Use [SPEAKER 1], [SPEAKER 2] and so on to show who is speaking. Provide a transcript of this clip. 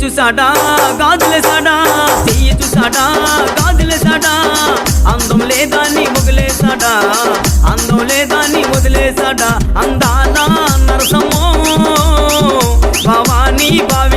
[SPEAKER 1] చూసాడా గాజులేసాడా, చెయ్యి చూసాడా గాజులేసాడా, అందం లేదా నీ వదిలేసాడా, అందం లేదా నీ వదిలేసాడా, అందానా నరసమ్మో భవానీ భావి